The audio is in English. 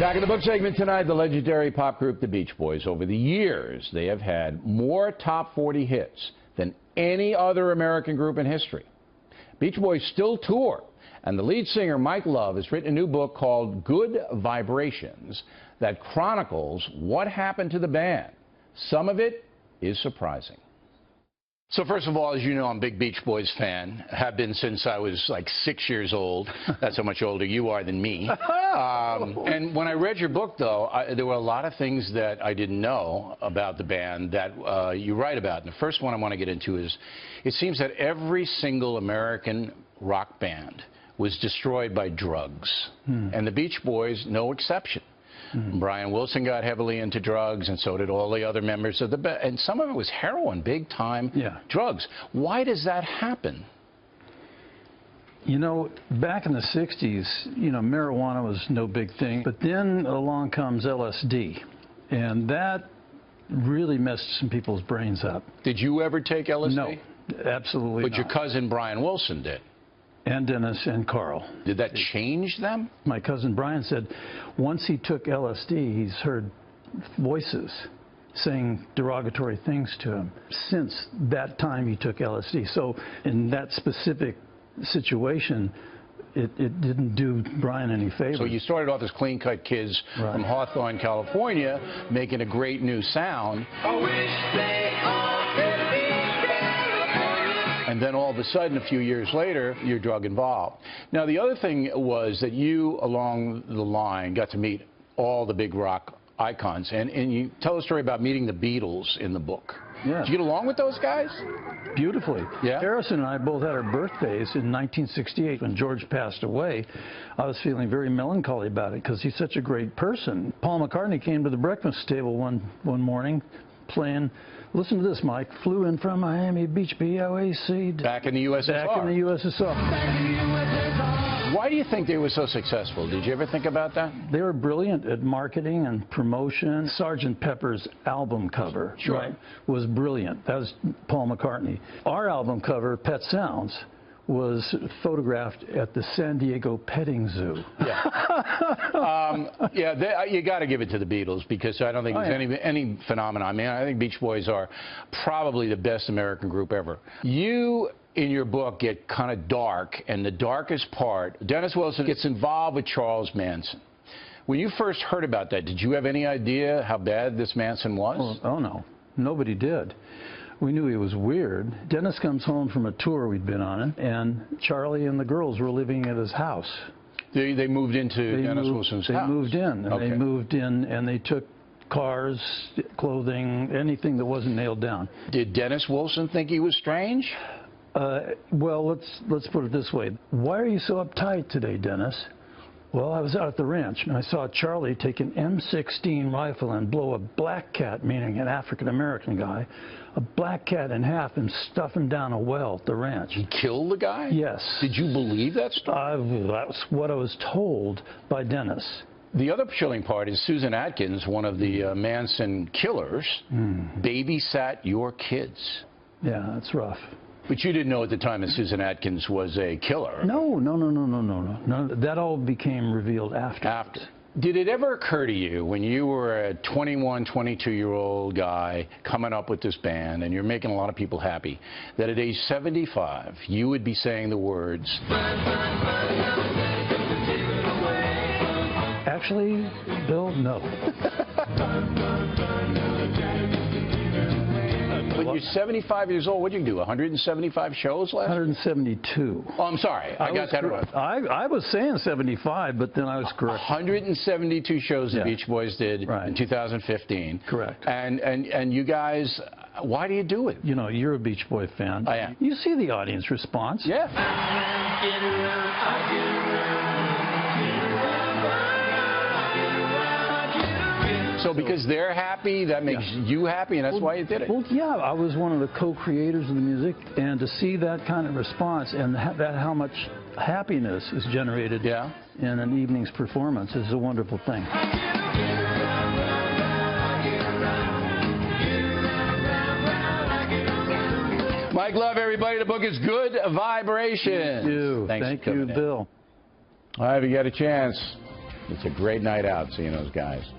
Back in the book segment tonight, the legendary pop group The Beach Boys. Over the years, they have had more top 40 hits than any other American group in history. Beach Boys still tour, and the lead singer, Mike Love, has written a new book called Good Vibrations that chronicles what happened to the band. Some of it is surprising. So first of all, as you know, I'm a big Beach Boys fan. Have been since I was like 6 years old. That's how much older you are than me. And when I read your book, though, there were a lot of things that I didn't know about the band that you write about. And the first one I want to get into is, it seems that every single American rock band was destroyed by drugs. And the Beach Boys, no exception. Brian Wilson got heavily into drugs, and so did all the other members of the band. And some of it was heroin, big-time drugs. Why does that happen? You know, back in the 60s, you know, marijuana was no big thing. But then along comes LSD, and that really messed some people's brains up. Did you ever take LSD? No, absolutely not. But your cousin Brian Wilson did. And Dennis and Carl. Did that change them? My cousin Brian said once he took LSD, he's heard voices saying derogatory things to him since that time he took LSD. So in that specific situation, it didn't do Brian any favors. So you started off as clean-cut kids from Hawthorne, California, making a great new sound. I wish they all could be. And then all of a sudden, a few years later, you're drug involved. Now, the other thing was that you, along the line, got to meet all the big rock icons. And you tell a story about meeting the Beatles in the book. Yeah. Did you get along with those guys? Beautifully. Yeah. Harrison and I both had our birthdays in 1968. When George passed away, I was feeling very melancholy about it because he's such a great person. Paul McCartney came to the breakfast table one morning playing, listen to this, Mike, flew in from Miami Beach, BOAC. Back in the USSR. Back in the USSR. Why do you think they were so successful? Did you ever think about that? They were brilliant at marketing and promotion. Sgt. Pepper's album cover was brilliant. That was Paul McCartney. Our album cover, Pet Sounds, was photographed at the San Diego Petting Zoo. You got to give it to the Beatles because I don't think there's any phenomenon. I mean, I think Beach Boys are probably the best American group ever. You, in your book, get kind of dark, and the darkest part, Dennis Wilson gets involved with Charles Manson. When you first heard about that, did you have any idea how bad this Manson was? Oh no, nobody did. We knew he was weird. Dennis comes home from a tour we'd been on, and Charlie and the girls were living at his house. They moved into Dennis Wilson's house? They moved in, and they moved in, and they took cars, clothing, anything that wasn't nailed down. Did Dennis Wilson think he was strange? Well, let's put it this way. Why are you so uptight today, Dennis? Well, I was out at the ranch, and I saw Charlie take an M16 rifle and blow a black cat, meaning an African-American guy, a black cat in half and stuff him down a well at the ranch. He killed the guy? Yes. Did you believe that story? That's what I was told by Dennis. The other chilling part is Susan Atkins, one of the Manson killers, babysat your kids. Yeah, that's rough. But you didn't know at the time that Susan Atkins was a killer. No. That all became revealed after. Did it ever occur to you when you were a 21, 22-year-old guy coming up with this band and you're making a lot of people happy, that at age 75 you would be saying the words, actually, Bill, no. When you're 75 years old, what did you do, 175 shows last? 172. Oh, I'm sorry. I got that wrong. I was saying 75, but then I was correct. 172 shows the Beach Boys did in 2015. Correct. And you guys, why do you do it? You know, you're a Beach Boy fan. I am. You see the audience response. Yeah. So because they're happy, that makes you happy, and that's why you did it? Well, yeah, I was one of the co-creators of the music, and to see that kind of response and how much happiness is generated in an evening's performance is a wonderful thing. Mike Love, everybody. The book is Good Vibrations. Thank you. Thank you, Bill. All right, if you get a chance, It's a great night out seeing those guys.